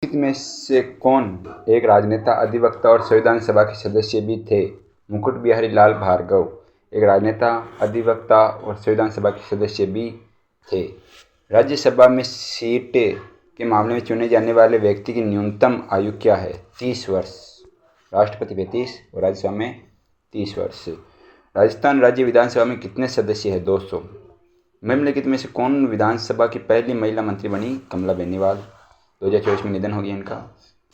निम्नलिखित में से कौन एक राजनेता, अधिवक्ता और संविधान सभा के सदस्य भी थे? मुकुट बिहारी लाल भार्गव एक राजनेता, अधिवक्ता और संविधान सभा के सदस्य भी थे। राज्यसभा में सीट के मामले में चुने जाने वाले व्यक्ति की न्यूनतम आयु क्या है? 30 वर्ष। राष्ट्रपति 35 और राज्यसभा में 30 वर्ष। राजस्थान राज्य विधानसभा में कितने सदस्य हैं? 200। निम्नलिखित में से कौन विधानसभा की पहली महिला मंत्री बनी? कमला बेनीवाल। 2024 में निधन हो गया इनका।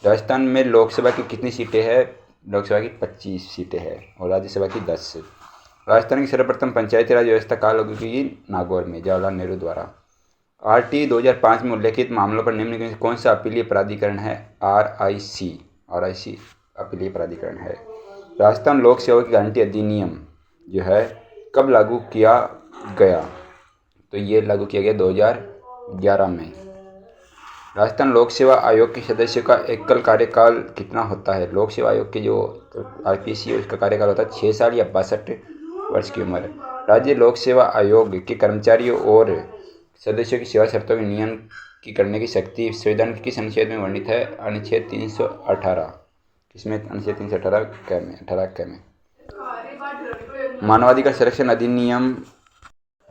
राजस्थान में लोकसभा की कितनी सीटें हैं? लोकसभा की 25 सीटें हैं और राज्यसभा की 10। राजस्थान की सर्वप्रथम पंचायती राज व्यवस्था कहाँ लागू की? नागौर में, जवाहरलाल नेहरू द्वारा। RT 2005 में उल्लेखित मामलों पर निम्नलिखित में कौन सा अपीलीय प्राधिकरण है? RIC अपीलीय प्राधिकरण है। राजस्थान लोक सेवा की गारंटी अधिनियम जो है कब लागू किया गया? तो ये लागू किया गया 2011 में। राजस्थान लोक सेवा आयोग के सदस्यों का एकल कार्यकाल कितना होता है? लोक सेवा आयोग के जो RPSC है उसका कार्यकाल होता है 6 साल या 62 वर्ष की उम्र। राज्य लोक सेवा आयोग के कर्मचारियों और सदस्यों की सेवा शर्तों के नियम की करने की शक्ति संविधान के किस अनुच्छेद में वर्णित है? अनुच्छेद 318। किसमें? अनुच्छेद 318 क में। मानवाधिकार संरक्षण अधिनियम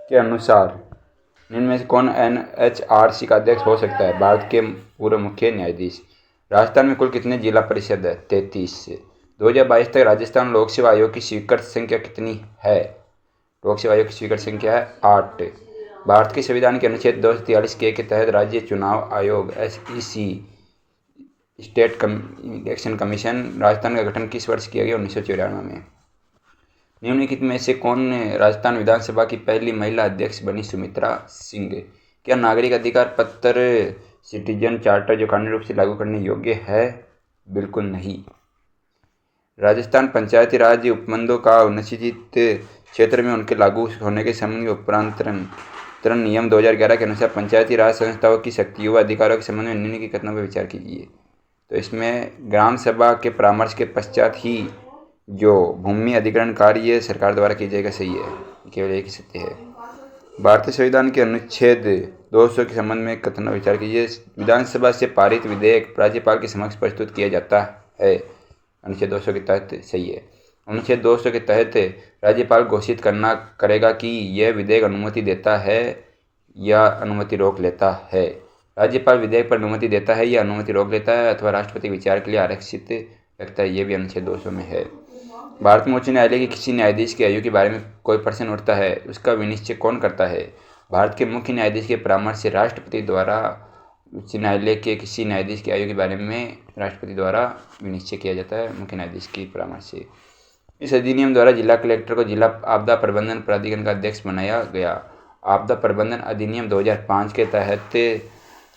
के अनुसार निम्न में से कौन NHRC का अध्यक्ष हो सकता है? भारत के पूर्व मुख्य न्यायाधीश। राजस्थान में कुल कितने जिला परिषद है? 33। 2022 तक राजस्थान लोक सेवा आयोग की स्वीकृत संख्या कितनी है? लोक सेवा आयोग की स्वीकृत संख्या है 8। भारत के संविधान के अनुच्छेद 243 के तहत राज्य चुनाव आयोग SEC state election commission Rajasthan का गठन किस वर्ष किया गया? 1994 में। निम्नलिखित में से कौन राजस्थान विधानसभा की पहली महिला अध्यक्ष बनी? सुमित्रा सिंह। क्या नागरिक अधिकार पत्र सिटीजन चार्टर जो कानूनी रूप से लागू करने योग्य है? बिल्कुल नहीं। राजस्थान पंचायती राज उपमंडलों का अनुसूचित क्षेत्र में उनके लागू होने के संबंध में उपरांतरण नियम 2011 के अनुसार पंचायती राज संस्थाओं की शक्तियों व अधिकारों के संबंध में निम्न की कथनों पर विचार कीजिए। तो इसमें ग्राम सभा के परामर्श के पश्चात ही जो भूमि अधिग्रहण कार्य सरकार द्वारा किया जाएगा सही है, केवल एक ही सत्य है। भारतीय संविधान के अनुच्छेद 200 के संबंध में कथन विचार कीजिए। विधानसभा से पारित विधेयक राज्यपाल के समक्ष प्रस्तुत किया जाता है, अनुच्छेद 200 के तहत सही है। अनुच्छेद 200 के तहत राज्यपाल घोषित करेगा कि यह विधेयक अनुमति देता है या अनुमति रोक लेता है। राज्यपाल विधेयक पर अनुमति देता है या अनुमति रोक लेता है अथवा राष्ट्रपति विचार के लिए आरक्षित रखता है, ये भी अनुच्छेद 200 में है। भारत में उच्च न्यायालय के किसी न्यायाधीश की आयु के बारे में कोई प्रश्न उठता है, उसका विनिश्चय कौन करता है? भारत के मुख्य न्यायाधीश के परामर्श से राष्ट्रपति द्वारा उच्च न्यायालय के किसी न्यायाधीश की आयु के बारे में राष्ट्रपति द्वारा विनिश्चय किया जाता है, मुख्य न्यायाधीश के परामर्श से। इस अधिनियम द्वारा जिला कलेक्टर को जिला आपदा प्रबंधन प्राधिकरण का अध्यक्ष बनाया गया। आपदा प्रबंधन अधिनियम 2005 के तहत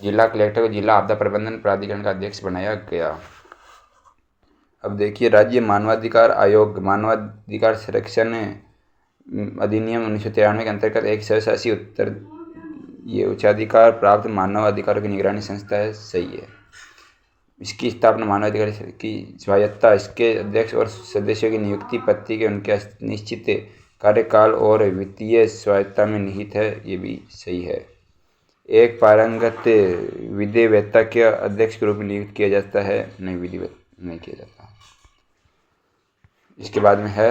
जिला कलेक्टर को जिला आपदा प्रबंधन प्राधिकरण का अध्यक्ष बनाया गया। अब देखिए, राज्य मानवाधिकार आयोग मानवाधिकार संरक्षण अधिनियम 1993 के अंतर्गत एक स्वशासी उच्चाधिकार प्राप्त मानव अधिकारों की निगरानी संस्था है, सही है। इसकी स्थापना मानवाधिकार की स्वायत्तता, इसके अध्यक्ष और सदस्यों की नियुक्ति, पद के उनके निश्चित कार्यकाल और वित्तीय स्वायत्तता में निहित है, ये भी सही है। एक पारंगत विधिवेत्ता के अध्यक्ष के रूप में नियुक्त किया जाता है, नहीं किया जाता। इसके बाद में है,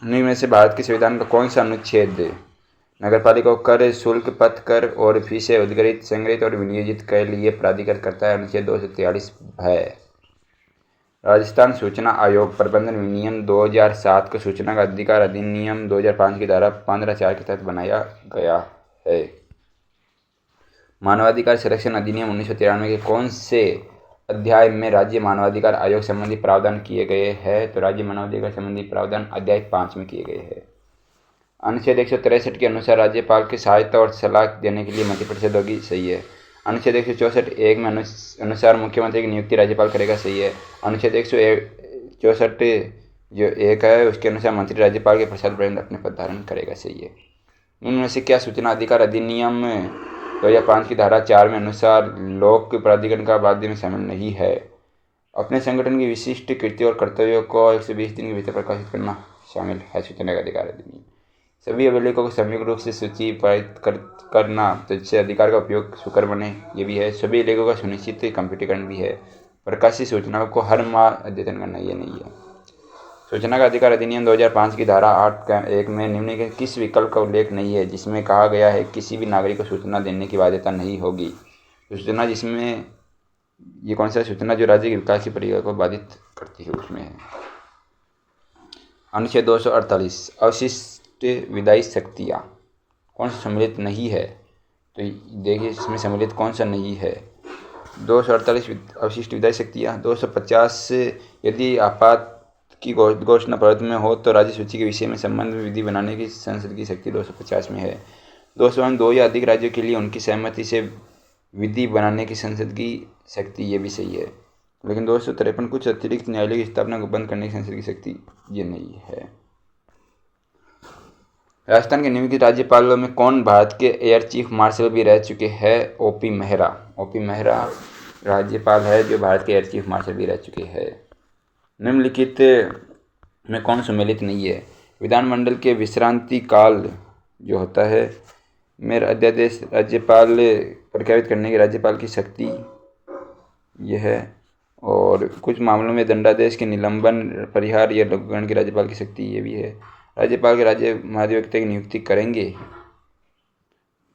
निम्न में से भारत के संविधान का कौन सा अनुच्छेद नगरपालिका को कर, शुल्क, पथ कर और फीसें उद्गृहित, संग्रहित और विनियोजित के लिए प्राधिकृत करता है? अनुच्छेद 243 है। राजस्थान सूचना आयोग प्रबंधन विनियम 2007 को सूचना का अधिकार अधिनियम 2005 की धारा 15(4) के तहत बनाया गया है। मानवाधिकार संरक्षण अधिनियम 1993 के कौन से अध्याय में राज्य मानवाधिकार आयोग संबंधी प्रावधान किए गए हैं? तो राज्य मानवाधिकार संबंधी प्रावधान अध्याय 5 में किए गए हैं। अनुच्छेद 163 के अनुसार राज्यपाल की सहायता और सलाह देने के लिए मंत्रिपरिषद होगी, सही है। अनुच्छेद 164(1) में अनुसार मुख्यमंत्री की नियुक्ति राज्यपाल करेगा, सही है। अनुच्छेद 164 जो 1 है उसके अनुसार मंत्री राज्यपाल के प्रसाद पर्यंत अपने पद धारण करेगा, सही है। इनमें से क्या सूचना अधिकार अधिनियम 2005 की धारा 4 में अनुसार लोक प्राधिकरण का बाध्य में शामिल नहीं है? अपने संगठन की विशिष्ट कृतियों और कर्तव्यों को 120 दिन के भीतर प्रकाशित करना शामिल है सूचना का अधिकार अधिनियम। सभी अभिलेखों को संयुक्त रूप से सूचीबद्ध करना तो अधिकार का उपयोग सुकर बने, ये भी है। सभी लेखों का सुनिश्चित कंप्यूटरीकरण भी है। प्रकाशित सूचनाओं को हर माह अद्यतन करना, ये नहीं है। सूचना का अधिकार अधिनियम 2005 की धारा 8(1) में निम्न के किस विकल्प का उल्लेख नहीं है जिसमें कहा गया है किसी भी नागरिक को सूचना देने की बाध्यता नहीं होगी? सूचना जिसमें ये कौन सा सूचना जो राज्य के विकास की प्रक्रिया को बाधित करती है उसमें है। अनुच्छेद 248 अवशिष्ट विधायी शक्तियाँ कौन सा सम्मिलित नहीं है? तो देखिए इसमें सम्मिलित कौन सा नहीं है। 248 अवशिष्ट विधायी शक्तियाँ। 250 यदि आपात की घोषणा भारत में हो तो राज्य सूची के विषय में संबंध में विधि बनाने की संसद की शक्ति 250 में है। 202 या अधिक राज्यों के लिए उनकी सहमति से विधि बनाने की संसद की शक्ति, ये भी सही है। लेकिन 253 कुछ अतिरिक्त न्यायालय की स्थापना को बंद करने की संसद की शक्ति, ये नहीं है। राजस्थान के नियुक्त राज्यपालों में कौन भारत के एयर चीफ मार्शल भी रह चुके हैं? ओपी मेहरा। ओपी मेहरा राज्यपाल है जो भारत के एयर चीफ मार्शल भी रह चुके हैं। निम्नलिखित में कौन सम्मिलित नहीं है? विधानमंडल के विश्रांति काल जो होता है में अध्यादेश राज्यपाल प्रख्यापित करने की राज्यपाल की शक्ति, यह है। और कुछ मामलों में दंडादेश के निलंबन, परिहार या लघुकरण की राज्यपाल की शक्ति, ये भी है। राज्यपाल के राज्य महाधिवक्ता की नियुक्ति करेंगे।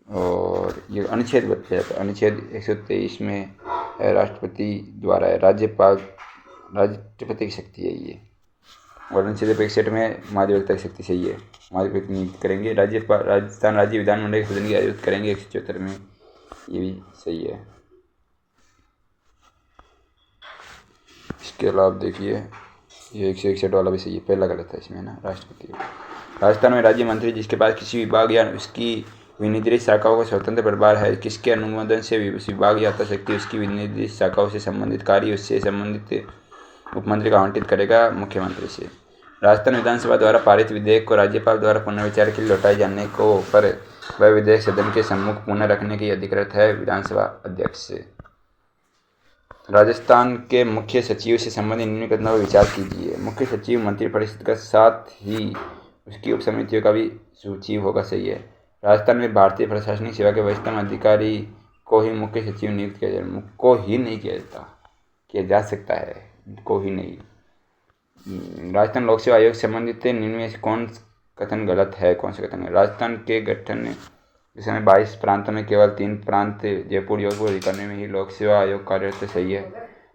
और ये अनुच्छेद बच्चा है, अनुच्छेद 123 में राष्ट्रपति द्वारा है, राष्ट्रपति की शक्ति है ये। और अनुच्छेद 61 में महाधिवक्ता की शक्ति सही है, महाधिवक्ता की नियुक्ति करेंगे। राजस्थान राज्य विधानमंडल के सदन की आयोजित करेंगे 174 में, ये भी सही है। इसके अलावा देखिए ये 161 वाला भी सही है, पहला गलत है इसमें ना, राष्ट्रपति। राजस्थान में राज्य मंत्री जिसके पास किसी विभाग या उसकी विनिर्दिष्ट शाखाओं का स्वतंत्र प्रभार है, किसके अनुमोदन से उस विभाग या यथाशक्ति उसकी विनिर्दिष्ट शाखाओं से संबंधित कार्य उससे संबंधित उपमंत्री को आवंटित करेगा? मुख्यमंत्री से। राजस्थान विधानसभा द्वारा पारित विधेयक को राज्यपाल द्वारा पुनर्विचार के लिए लौटाए जाने को पर वह विधेयक सदन के सम्मुख पुनः रखने की अधिकृत है विधानसभा अध्यक्ष से। राजस्थान के मुख्य सचिव से संबंधित निम्न कथनों पर विचार कीजिए। मुख्य सचिव मंत्रिपरिषद का साथ ही उसकी उप समितियों का भी सचिव होगा, सही है। राजस्थान में भारतीय प्रशासनिक सेवा के वरिष्ठतम अधिकारी को ही मुख्य सचिव नियुक्त किया जाए, को ही नहीं किया जाता, किया जा सकता है, को ही नहीं। राजस्थान लोक सेवा आयोग से संबंधित निम्न में से कौन कथन गलत है? कौन सा कथन है? राजस्थान के गठन इस समय 22 प्रांतों में केवल 3 प्रांत जयपुर, जोधपुर, बीकानेर में ही लोक सेवा आयोग कार्यरत है, सही है।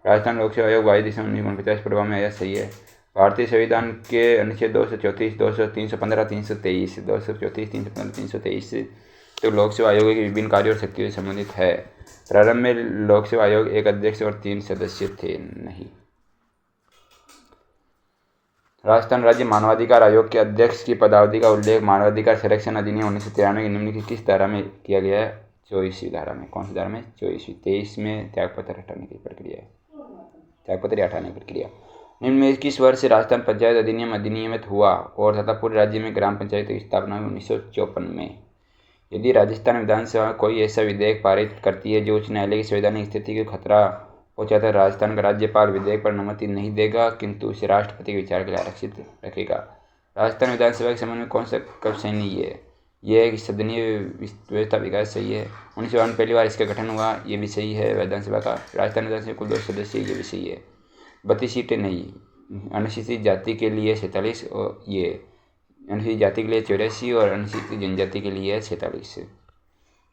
राजस्थान लोक सेवा आयोग 22 दिसंबर 1949 प्रभाव में आया, सही है। भारतीय संविधान के अनुच्छेद 234, 315, 323, 234, 315, 323 तो लोक सेवा आयोग के विभिन्न कार्यों और शक्तियों से संबंधित है। प्रारंभ में लोक सेवा आयोग एक अध्यक्ष और 3 सदस्य थे, नहीं। राजस्थान राज्य मानवाधिकार आयोग के अध्यक्ष की पदावधि का उल्लेख मानवाधिकार संरक्षण अधिनियम 1993 के निम्न की किस धारा में किया गया है? 24वीं धारा में। कौन सी धारा में? 24वीं। 23 में त्यागपत्र हटाने की प्रक्रिया है, त्यागपत्र हटाने की प्रक्रिया। निम्न में किस वर्ष से राजस्थान पंचायत अधिनियम अधिनियमित हुआ और तथा पूरे राज्य में ग्राम पंचायत की स्थापना हुई? 1954 में। यदि राजस्थान विधानसभा कोई ऐसा विधेयक पारित करती है जो उच्च न्यायालय की संवैधानिक स्थिति को खतरा पहुंचाता है, राजस्थान का राज्यपाल विधेयक पर अनुमति नहीं देगा किंतु उसे राष्ट्रपति के विचार के लिए आरक्षित रखेगा। राजस्थान विधानसभा के संबंध में कौन सा कब सही नहीं है? यह है कि सदनीय व्यवस्था विकास, सही है। 1952 में पहली बार इसका गठन हुआ, ये भी सही है विधानसभा का। राजस्थान विधानसभा कुल 2 सदस्य, ये भी सही है। 32 सीटें नहीं। अनुसूचित जाति के लिए 47 और ये अनुसूचित जाति के लिए 84 और अनुसूचित जनजाति के लिए 46।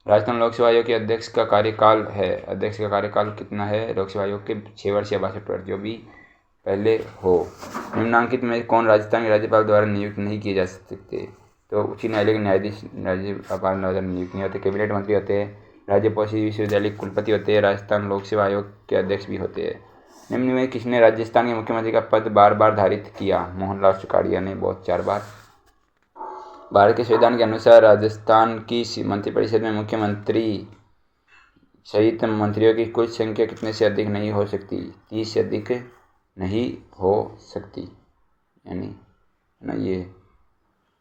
राजस्थान लोक सेवा आयोग के अध्यक्ष का कार्यकाल है, अध्यक्ष का कार्यकाल कितना है? लोक सेवा आयोग के 6 वर्ष या 62 वर्ष, जो भी पहले हो। निम्नांकित में कौन राजस्थान के राज्यपाल द्वारा नियुक्त नहीं किए जा सकते? तो उच्च न्यायालय के न्यायाधीश राज्यपाल द्वारा नियुक्त नहीं होते, कैबिनेट मंत्री होते हैं, राज्य पौषी विश्वविद्यालय कुलपति होते हैं, राजस्थान लोक सेवा आयोग के अध्यक्ष भी होते हैं। निम्न में किसने राजस्थान के मुख्यमंत्री का पद बार बार धारित किया? मोहनलाल सुखाड़िया ने बहुत 4 बार। भारत के संविधान के अनुसार राजस्थान की मंत्रिपरिषद में मुख्यमंत्री सहित मंत्रियों की कुल संख्या कितने से अधिक नहीं हो सकती? 30 से अधिक नहीं हो सकती, यानी ना ये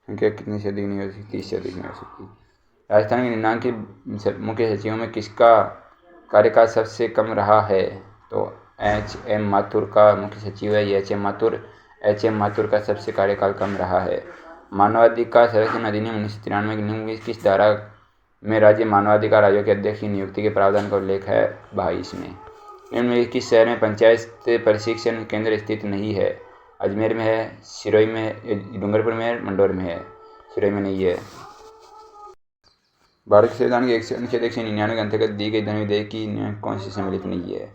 संख्या कितने से अधिक नहीं हो सकती? 30 से अधिक नहीं हो सकती। राजस्थान के निम्नांकित मुख्य सचिवों में किसका कार्यकाल सबसे कम रहा है? तो HM माथुर का मुख्य सचिव है, ये HM माथुर का सबसे कार्यकाल कम रहा है। मानवाधिकार संरक्षण अधिनियम 1993 की निम्न किस धारा में राज्य मानवाधिकार आयोग के अध्यक्ष की नियुक्ति के प्रावधान का उल्लेख है? 22 में। निम्न में किस शहर में पंचायत प्रशिक्षण केंद्र स्थित नहीं है? अजमेर में है, सिरोही में है, डूंगरपुर में है, मंडौर में है। सिरोही में नहीं है। भारत के संविधान के अनुच्छेद 199 के अंतर्गत दी गई धन विधेयक की नियम कौन सी सम्मिलित नहीं है?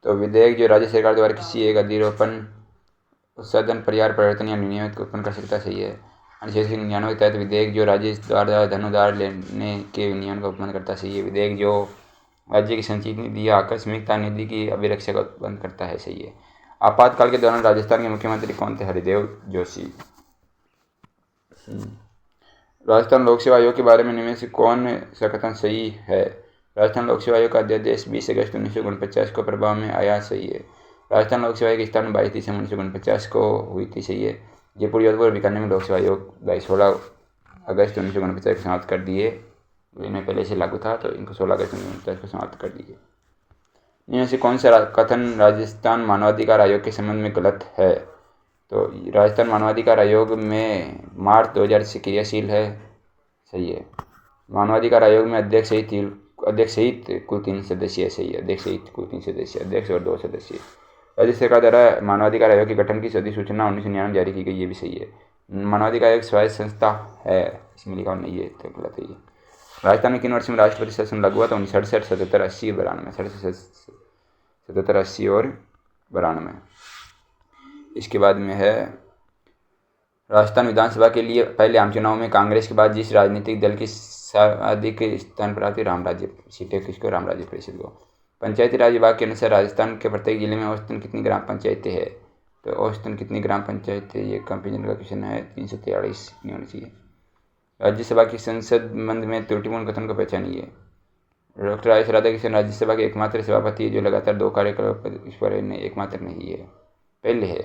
तो विधेयक जो राज्य सरकार द्वारा किसी एक अधिरोपण, उत्पादन, परिहार, परिवर्तन या विनियमित को उत्पन्न कर सकता है, सही है। अनुच्छेद 99 के तहत विधेयक जो राज्य द्वारा धन उधार लेने के नियम का उत्पन्न करता है, सही है। विधेयक जो राज्य की संचित निधि या आकस्मिकता निधि की अभिरक्षा का उत्पन्न करता है, सही है। आपातकाल के दौरान राजस्थान के मुख्यमंत्री कौन थे? हरिदेव जोशी। राजस्थान लोक सेवा आयोग के बारे में निम्न से कौन सा कथन सही है? राजस्थान लोक सेवा आयोग का अध्यादेश 20 अगस्त 1949 को प्रभाव में आया, सही है। राजस्थान लोक सेवा आयोग की स्थापना 22 दिसंबर 1949 को हुई थी, सही है। जयपुर, जोधपुर और बीकानेर में लोक सेवा आयोग 16 अगस्त 1949 को समाप्त कर दिए। इनमें पहले से लागू था, तो इनको 16 अगस्त 1949 को समाप्त कर दिए। इनमें से कौन सा कथन राजस्थान मानवाधिकार आयोग के संबंध में गलत है? तो राजस्थान मानवाधिकार आयोग में मार्च 2000 से क्रियाशील है, सही है। मानवाधिकार आयोग में अध्यक्ष सहित कुल 3 सदस्य है, सही है। अध्यक्ष सहित कुल 3 सदस्य, अध्यक्ष और 2 सदस्य। राज्य सरकार द्वारा मानवाधिकार आयोग के गठन की अधिसूचना 1999 जारी की गई, ये भी सही है। मानवाधिकार आयोग स्वायत्त संस्था है, इसमें लिखा नहीं है, तो गलत है ये। राजस्थान में किन वर्ष में राष्ट्रपति शासन लागू हुआ? तो 1967, 77, 80, 92। 77, 80 और 92। इसके बाद में है राजस्थान विधानसभा के लिए पहले आम चुनाव में कांग्रेस के बाद जिस राजनीतिक दल की सर्वाधिक स्थान पर आती रामराज्य सीटें, किसको? रामराज्य परिषद को। पंचायती राज विभाग के अनुसार राजस्थान के प्रत्येक जिले में औसतन कितनी ग्राम पंचायतें हैं? तो औसतन कितनी ग्राम पंचायतें, ये कंपेरिजन का क्वेश्चन है। 343 नहीं होनी चाहिए। राज्यसभा की संसद बंद में त्रुटिपूर्ण कथन को पहचानिए। डॉक्टर आई राधाकृष्णन राज्यसभा के एकमात्र सभापति है जो लगातार 2 कार्यकालों पर इस पर एकमात्र नहीं है, पहले है।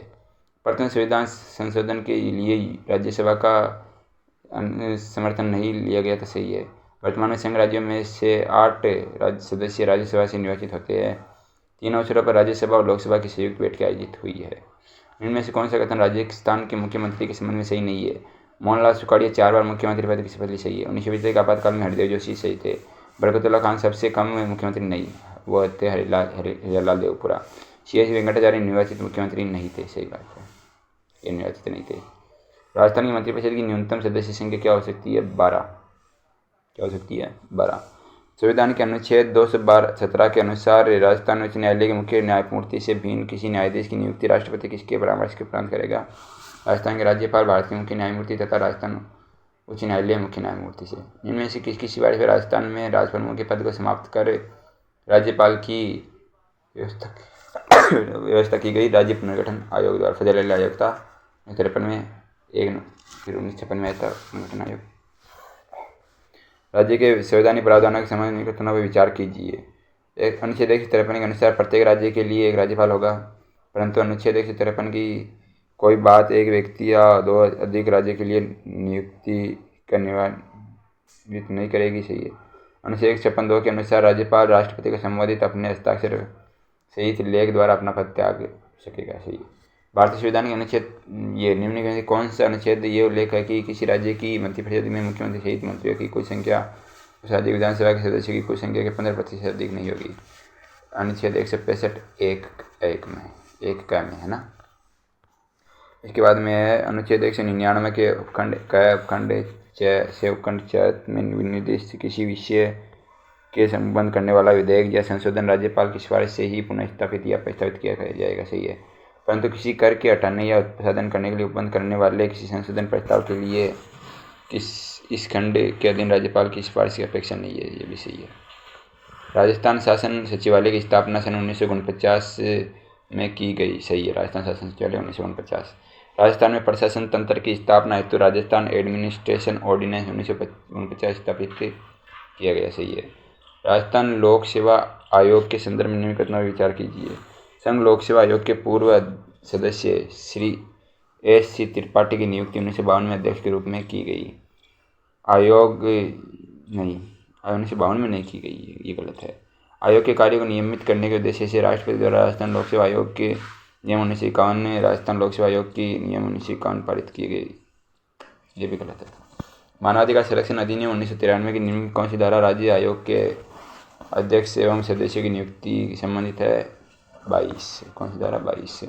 प्रथम संविधान संशोधन के लिए राज्यसभा का समर्थन नहीं लिया गया, तो सही है। वर्तमान में संघ राज्यों में से 8 सदस्य राज्यसभा से निर्वाचित होते हैं। 3 अवसरों पर राज्यसभा और लोकसभा की संयुक्त बैठकें आयोजित हुई है। इनमें से कौन सा कथन राजस्थान के मुख्यमंत्री के संबंध में सही नहीं है? मोहनलाल सुखाड़िया 4 बार मुख्यमंत्री पद की शपथ ली, सही है। 1975 के आपातकाल में हरिदेव जोशी सही थे। बरकतुल्ला खान सबसे कम मुख्यमंत्री नहीं, वो थे हरिलाल देवपुरा। सी.एस. वेंकटाचार्य निर्वाचित मुख्यमंत्री नहीं थे, सही बात है, ये निर्वाचित नहीं थे। राजस्थान की मंत्रिपरिषद की न्यूनतम सदस्य संख्या क्या हो सकती है? 12। क्या हो सकती है? 12। संविधान के अनुच्छेद 217 के अनुसार राजस्थान उच्च न्यायालय के मुख्य न्यायमूर्ति से भिन्न किसी न्यायाधीश की नियुक्ति राष्ट्रपति किसके परामर्श के उपरांत करेगा? राजस्थान के राज्यपाल, भारत के मुख्य न्यायमूर्ति तथा राजस्थान उच्च न्यायालय मुख्य न्यायमूर्ति से। इनमें से किस सिफारिश पर राजस्थान में राजप्रमुख के पद को समाप्त कर राज्यपाल की व्यवस्था की गई? राज्य पुनर्गठन आयोग द्वारा। फजल अली आयोग था 1953 में, फिर 1956 में था पुनर्गठन आयोग। राज्य के संवैधानिक प्रावधानों के संबंध में कथनों पर विचार कीजिए। एक अनुच्छेद 153 के अनुसार प्रत्येक राज्य के लिए एक राज्यपाल होगा, परंतु अनुच्छेद 153 की कोई बात एक व्यक्ति या 2 अधिक राज्य के लिए नियुक्ति का निर्धारित नहीं करेगी, सही है। अनुच्छेद 156(2) के अनुसार राज्यपाल राष्ट्रपति को संबोधित अपने हस्ताक्षर सहित लेख द्वारा अपना पद त्याग सकेगा, सही है। भारतीय संविधान के अनुच्छेद ये निम्न में कौन सा अनुच्छेद ये उल्लेख है कि किसी राज्य की मंत्रिपरिषद में मुख्यमंत्री सहित मंत्रियों की कुल संख्या उस राज्य विधानसभा के सदस्यों की कुल संख्या के 15% अधिक नहीं होगी? अनुच्छेद 165 1 में, 1 क में है ना। इसके बाद में है अनुच्छेद 199 के उपखंड क, उपखंड च से उपखंड च में निर्दिष्ट किसी विषय के संबंध करने वाला विधेयक या संशोधन राज्यपाल की सिफारिश से ही पुनः स्थापित या प्रस्तावित किया जाएगा, सही है। परंतु किसी कर के हटाने या उत्पादन करने के लिए उपबंध करने वाले किसी संशोधन प्रस्ताव के लिए इस खंड के अधीन राज्यपाल की सिफारिश की अपेक्षा नहीं है, ये भी सही है। राजस्थान शासन सचिवालय की स्थापना सन 1949 में की गई, सही है। राजस्थान शासन सचिवालय 1949। राजस्थान में प्रशासन तंत्र की स्थापना हेतु राजस्थान एडमिनिस्ट्रेशन ऑर्डिनेंस 1949 स्थापित किया गया, सही है। राजस्थान लोक सेवा आयोग के संदर्भ में निम्न कथनों पर विचार कीजिए। संघ लोक सेवा आयोग के पूर्व सदस्य श्री S.C. त्रिपाठी की नियुक्ति 1952 में अध्यक्ष के रूप में की गई। आयोग नहीं, 1952 में नहीं की गई, ये गलत है। आयोग के कार्य को नियमित करने के उद्देश्य से राष्ट्रपति द्वारा राजस्थान लोक सेवा आयोग के नियम 1951 राजस्थान लोक सेवा आयोग की नियम 1951 पारित किए गए। ये भी गलत है। मानवाधिकार संरक्षण अधिनियम 1993 की निम्न कौन सी धारा राज्य आयोग के अध्यक्ष एवं सदस्यों की नियुक्ति संबंधित है? 22। कौन सी धारा? 22 से।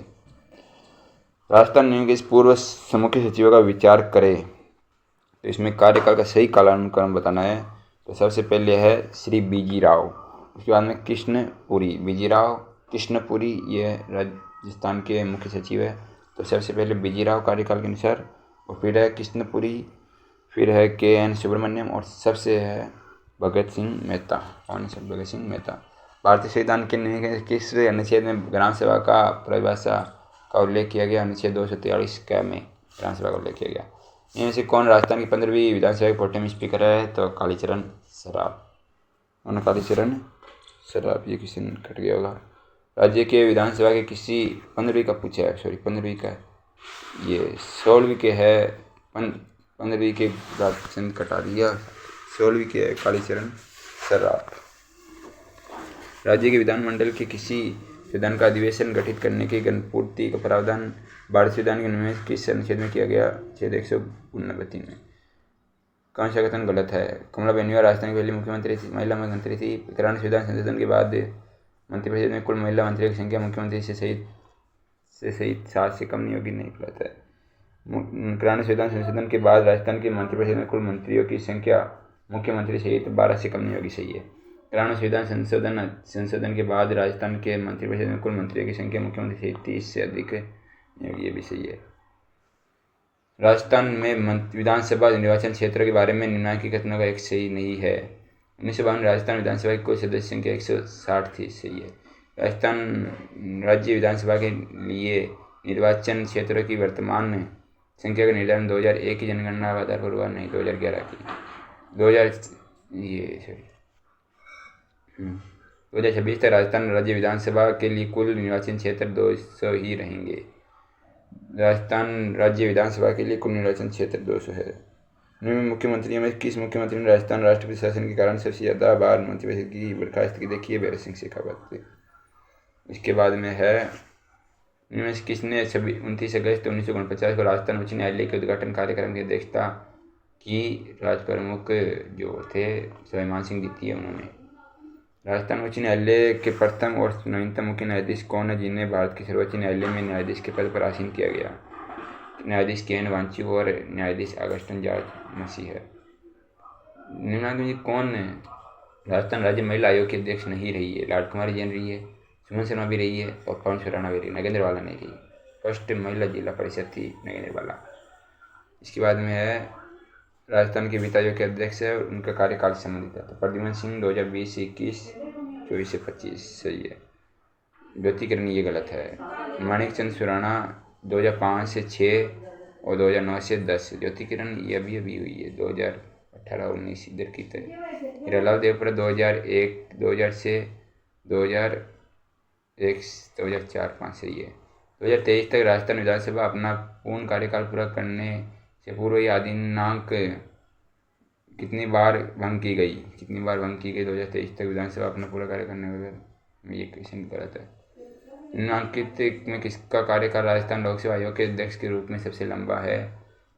राजस्थान नियम के इस पूर्व मुख्य सचिवों का विचार करें तो इसमें कार्यकाल का सही कालानुक्रम बताना है। तो सबसे पहले है श्री बीजी राव, उसके बाद में कृष्णपुरी, बीजी राव कृष्णपुरी, ये राजस्थान के मुख्य सचिव है। तो सबसे पहले बीजी राव कार्यकाल के अनुसार, और फिर है कृष्णपुरी, फिर है KN सुब्रमण्यम, और सबसे है भगत सिंह मेहता। कौन सा? भगत सिंह मेहता। भारतीय संविधान के किस अनुच्छेद में ग्राम सभा का परिभाषा का उल्लेख किया गया? अनुच्छेद 243 क में ग्राम सभा का उल्लेख किया गया। इनमें से कौन राजस्थान की 15वीं विधानसभा के प्रोटेम स्पीकर है? तो कालीचरण सराफ। कौन? कालीचरण सराफ। ये किसी ने कट गया होगा। राज्य के विधानसभा के किसी 15वीं का पूछा है, सॉरी 15वीं का, ये 16वीं के है। 15वीं के राजचंद कटा दिया, 16वीं के है कालीचरण सराफ। राज्य के विधानमंडल के किसी सदन का अधिवेशन गठित करने की गणपूर्ति का प्रावधान भारत संविधान के नियम किस अनुच्छेद में किया गया? अनुच्छेद 189 में। कौन सा कथन गलत है? कमला बेनिवाल राजस्थान की पहली मुख्यमंत्री थी, महिला मंत्री थी। 93 संविधान संशोधन के बाद मंत्रिपरिषद में कुल महिला मंत्रियों की संख्या मुख्यमंत्री से सहित 7 से कम नहीं होगी, नहीं गलत है। 93 संविधान संशोधन के बाद राजस्थान के मंत्रिपरिषद में कुल मंत्रियों की संख्या मुख्यमंत्री सहित 12 से कम नहीं होगी, सही है। 93 संविधान संशोधन के बाद राजस्थान के मंत्रिपरिषद में कुल मंत्रियों की संख्या मुख्यमंत्री सहित 30 से अधिक नहीं होगी, ये भी सही है। राजस्थान में विधानसभा निर्वाचन क्षेत्रों के बारे में निम्नलिखित कथनों का एक सही नहीं है। 1952 राजस्थान विधानसभा की कुल सदस्य संख्या 160 थी, सही है। राजस्थान राज्य विधानसभा के लिए निर्वाचन क्षेत्रों की वर्तमान संख्या का निर्धारण 2001 की जनगणना के आधार पर हुआ, नहीं 2011 की। 2026 तक राजस्थान राज्य विधानसभा के लिए कुल निर्वाचन क्षेत्र 200 ही रहेंगे। राजस्थान राज्य विधानसभा के लिए कुल निर्वाचन क्षेत्र 200 है। निम्न मुख्यमंत्रियों में किस मुख्यमंत्री ने राजस्थान राष्ट्रपति शासन के कारण सबसे ज़्यादा बार मंत्रिपरिषद की बर्खास्तगी देखी है? भैरव सिंह शेखावत। इसके बाद में है इनमें से किसने 29 अगस्त 1949 को राजस्थान उच्च न्यायालय के उद्घाटन कार्यक्रम की अध्यक्षता की? राज प्रमुख जो थे स्वाभिमान सिंह द्वितीय, उन्होंने। राजस्थान उच्च न्यायालय के प्रथम और नवीनतम मुख्य न्यायाधीश कौन है जिन्हें भारत के सर्वोच्च न्यायालय में न्यायाधीश के पद पर आसीन किया गया? न्यायाधीश KN वांचू और न्यायाधीश अगस्टन जॉर्ज मसीह है। निम्नलिखित में कौन राजस्थान राज्य महिला आयोग की अध्यक्ष नहीं रही है? लाड कुमारी जैन रही है, सुमन शर्मा भी रही है, और पवन सुराणा भी रही, नगेंद्र वाला नहीं रही। फर्स्ट महिला जिला परिषद थी नगेंद्र वाला। इसके बाद में है राजस्थान के वित्त आयोग के अध्यक्ष है, उनका कार्यकाल से संबंधित है। तो प्रद्युमन सिंह 2020 से 21, 24 से 25, सही है। ज्योति किरण ये गलत है। माणिक चंद सुराणा 2005 से 6 और 2009 से 10। ज्योति किरण ये अभी हुई है 2018-19 इधर की तरह। हीरालाल देवपुरा 2001, 2000 से 2001, 2004-5 सही है। 2023 तक राजस्थान विधानसभा अपना पूर्ण कार्यकाल पूरा करने से पूर्व यह अधिनांक कितनी बार भंग की गई? 2023 तक विधानसभा अपना पूरा कार्य करने में, ये क्वेश्चन गलत है। निम्नलिखित में किसका कार्यकाल राजस्थान लोक सेवा आयोग के अध्यक्ष के रूप में सबसे लंबा है?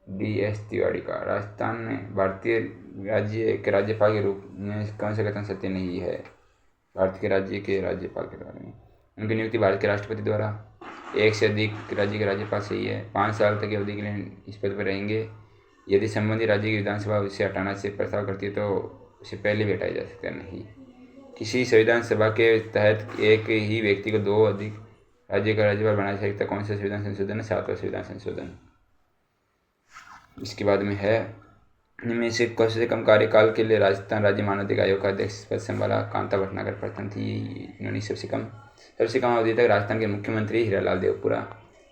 DS तिवारी का। राजस्थान में भारतीय राज्य के राज्यपाल के रूप में कौन सा कथन सत्य नहीं है? भारत के राज्य के राज्यपाल के बारे में उनकी नियुक्ति भारत के राष्ट्रपति द्वारा। एक से अधिक राज्य के राज्यपाल, सही है। 5 साल तक की अवधि के लिए इस पद पर रहेंगे। यदि संबंधित राज्य की विधानसभा उसे हटाना से प्रस्ताव करती है तो उसे पहले भी हटाया जा सकता है, नहीं। किसी संविधान सभा के तहत एक ही व्यक्ति को 2 अधिक राज्य का राज्यपाल बनाया जा सकता है। कौन सा संविधान संशोधन है? 7वां संविधान संशोधन। इसके बाद में है इनमें से कम से कम कार्यकाल के लिए राजस्थान राज्य मानवाधिकार आयोग का अध्यक्ष पद संभाला? कांता भटनागर प्रथम थी, इन्होंने सबसे कम अवधि तक राजस्थान के मुख्यमंत्री हीरालाल देवपुरा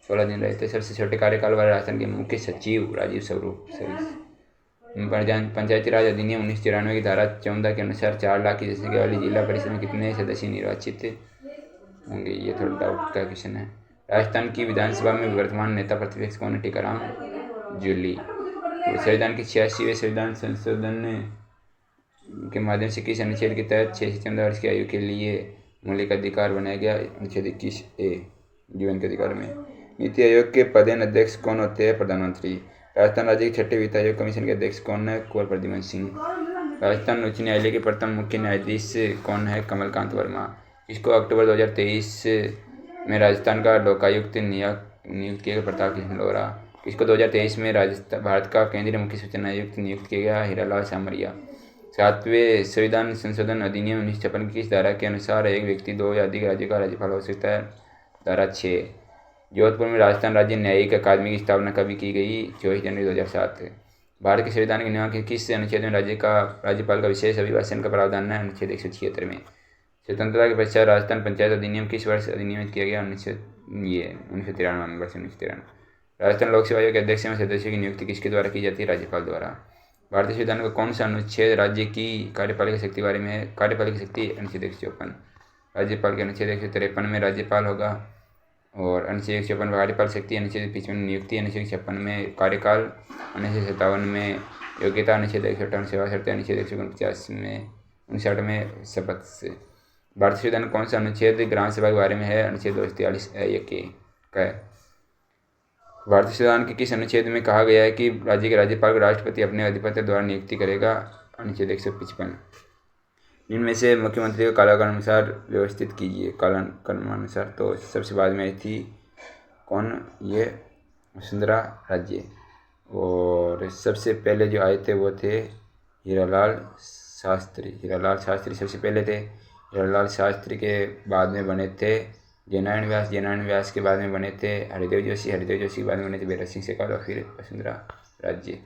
16 दिन रहे थे। सबसे छोटे कार्यकाल वाले राजस्थान के मुख्य सचिव राजीव स्वरूप। पंचायती राज अधिनियम 1993 की धारा 14 के अनुसार 4 लाख की जनसंख्या वाली जिला परिषद में कितने सदस्य निर्वाचित होंगे? ये थोड़ा डाउट का क्वेश्चन है। राजस्थान की विधानसभा में वर्तमान नेता प्रतिपक्ष कौन है? टीकाराम जूली। संविधान के 86वें संविधान संशोधन के माध्यम से किस अनुच्छेद के तहत 6 से 14 वर्ष की आयु के लिए मौलिक अधिकार बनाया गया? अनुच्छेद 21A जीवन के अधिकार में। नीति आयोग के पदेन अध्यक्ष कौन होते हैं? प्रधानमंत्री। राजस्थान राज्य के छठे वित्त आयोग कमीशन के अध्यक्ष कौन है? कुंवर प्रद्युमन सिंह। राजस्थान उच्च न्यायालय के प्रथम मुख्य न्यायाधीश कौन है? कमलकांत वर्मा। इसको अक्टूबर 2023 में राजस्थान का लोकायुक्त नियुक्त किया गया? प्रताप कृष्ण लोहरा। इसको 2023 में भारत का केंद्रीय मुख्य सूचना आयुक्त नियुक्त किया गया? हीरालाल सामरिया। 7वें संविधान संशोधन अधिनियम 1956 की किस धारा के अनुसार एक व्यक्ति 2 या अधिक राज्यों का राज्यपाल हो सकता है? धारा 6। जोधपुर में राजस्थान राज्य न्यायिक अकादमी की स्थापना कभी की गई? 24 जनवरी 2007। भारत के संविधान के नियम के किस अनुच्छेद में राज्यपाल का विशेष अभिभाषण का प्रावधान है? अनुच्छेद 176 में। स्वतंत्रता के पश्चात राजस्थान पंचायत अधिनियम किस वर्ष अधिनियमित किया गया? 1993 वर्ष 1993। राजस्थान लोक सेवा आयोग के अध्यक्ष एवं सदस्यों की नियुक्ति किसके द्वारा की जाती है? राज्यपाल द्वारा। भारतीय संविधान का कौन सा अनुच्छेद राज्य की कार्यपालिका शक्ति बारे में है? कार्यपालिका शक्ति अनुच्छेद 154। राज्यपाल के अनुच्छेद 153 में राज्यपाल होगा, और अनुच्छेद 154 में कार्यपाल शक्ति, अनुच्छेद 55 में नियुक्ति, अनुच्छेद 56 में कार्यकाल, अनुच्छेद 57 में योग्यता, अनुच्छेद 158 सेवा शर्तें, अनुच्छेद 149 में 59 में शपथ से। भारतीय संविधान कौन सा अनुच्छेद ग्राम सभा के बारे में है? अनुच्छेद 243 का है। भारतीय संविधान के किस अनुच्छेद में कहा गया है कि राज्य के राज्यपाल को राष्ट्रपति अपने अधिपत्य द्वारा नियुक्ति करेगा? अनुच्छेद 155। इनमें से मुख्यमंत्री को कालानुसार व्यवस्थित कीजिए। कालानुसार तो सबसे बाद में आई थी कौन? ये वसुंधरा राज्य। और सबसे पहले जो आए थे वो थे हीरालाल शास्त्री सबसे पहले थे। हीरालाल शास्त्री के बाद में बने थे जयनारायण व्यास के बाद में बने थे हरिदेव जोशी के बाद में बने थे भैरव सिंह शेखावत, और फिर वसुंधरा राज्य।